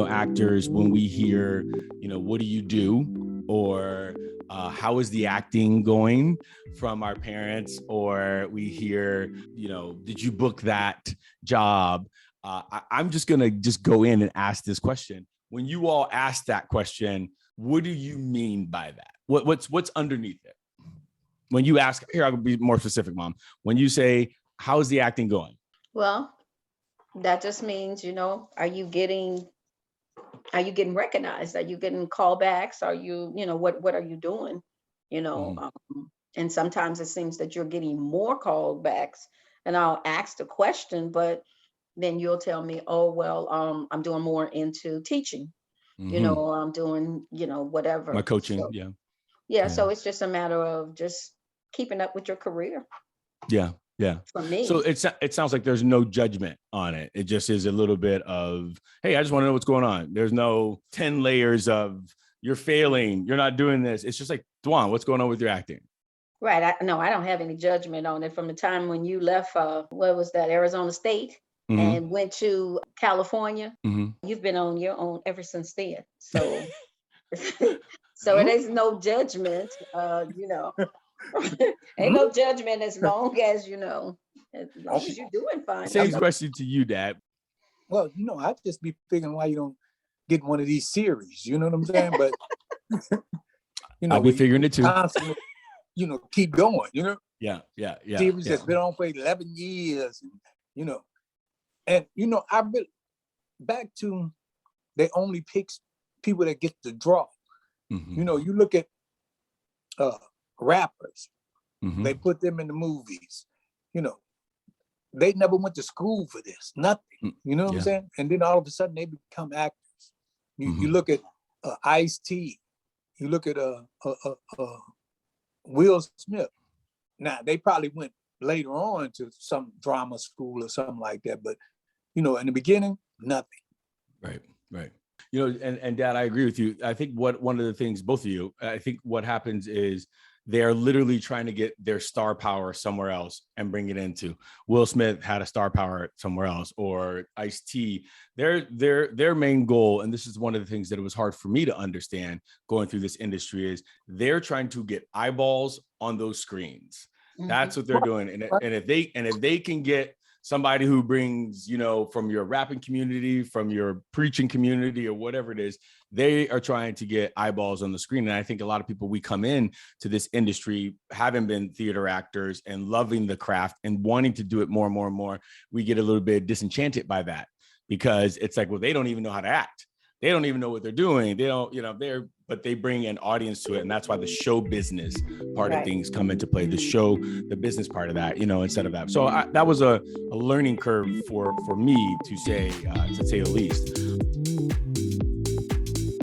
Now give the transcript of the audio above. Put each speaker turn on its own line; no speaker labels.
actors, when we hear, what do you do? Or how is the acting going from our parents? Or we hear, did you book that job? I'm just going to go in and ask this question. When you all ask that question, what do you mean by that? What's underneath it? When you ask, here, I'll be more specific, Mom. When you say, how's the acting going?
Well, that just means, are you getting recognized? Are you getting callbacks? Are you, what are you doing? And sometimes it seems that you're getting more callbacks, and I'll ask the question, but then you'll tell me, oh, well, I'm doing more into teaching, I'm doing, whatever.
My coaching.
So,
yeah.
So it's just a matter of just keeping up with your career.
Yeah.
For me.
So it sounds like there's no judgment on it. It just is a little bit of, hey, I just want to know what's going on. There's no 10 layers of you're failing, you're not doing this. It's just like, DaJuan, what's going on with your acting?
Right. I don't have any judgment on it. From the time when you left, what was that, Arizona State, and went to California, you've been on your own ever since then. So, so it is no judgment, Ain't no judgment as long as you're doing fine.
Same question to you, Dad.
Well, I just be figuring why you don't get one of these series. You know what I'm saying? But
I'll be figuring it too.
Constantly, keep going.
Yeah.
Series that's been on for 11 years, and I really back to they only pick people that get the draw. You look at rappers, they put them in the movies. They never went to school for this, nothing. You know what I'm saying? And then all of a sudden they become actors. You look at Ice-T, you look at Will Smith. Now they probably went later on to some drama school or something like that, but in the beginning, nothing.
Right. And Dad, I agree with you. I think one of the things, both of you, I think what happens is they're literally trying to get their star power somewhere else and bring it into. Will Smith had a star power somewhere else, or Ice-T. Their main goal, and this is one of the things that it was hard for me to understand going through this industry, is they're trying to get eyeballs on those screens. That's what they're doing. And if they can get somebody who brings, from your rapping community, from your preaching community, or whatever it is, they are trying to get eyeballs on the screen. And I think a lot of people, we come in to this industry, having been theater actors and loving the craft and wanting to do it more and more and more, we get a little bit disenchanted by that, because it's like, well, they don't even know how to act. They don't even know what they're doing. They don't, but they bring an audience to it. And that's why the show business part of things come into play, the business part of that, instead of that. So that was a learning curve for me, to say the least.